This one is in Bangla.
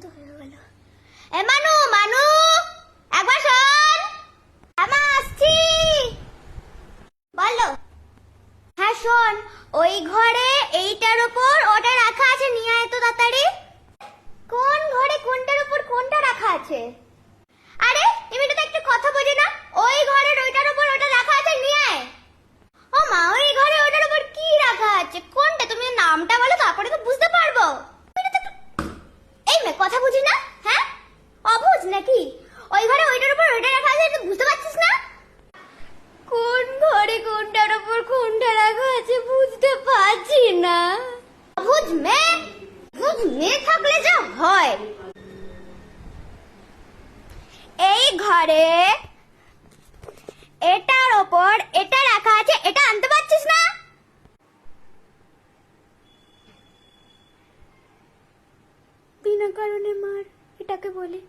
তো হয়ে গেল। এ মানু মানু একবার শোন। আমা আসছি। বলো। হ্যাঁ শোন, ওই ঘরে এইটার উপর ওটা রাখা আছে, নিয়ে আয় তো তাড়াতাড়ি। কোন ঘরে কোনটার উপর কোনটা রাখা আছে? আরে এমনিতে তো একটা কথা বোঝে না। ওই ঘরের ওইটার উপর ওটা রাখা আছে, নিয়ে আয়। ও মা, ওই ঘরে ওটার উপর কি রাখা আছে? কোনটা? তুমি নামটা বলো, তারপরে তো বুঝতে পারবো। এই মেয়ে কথা বুঝি না, হ্যাঁ? অবুঝ নাকি? ওই ঘরে ওইটার উপর ওইটা রাখা আছে, তুই বুঝতে পারছিস না? কোন ঘরে কোনটার উপর কোনটা রাখা আছে বুঝতে পারছি না। অবুঝ মেয়ে, বুঝ মেয়ে থাকলে যা হয়। এই ঘরে এটার ওপর এটা রাখা আছে, এটা আনতে পারছিস না? বিনা কারণে মার, এটাকে বলে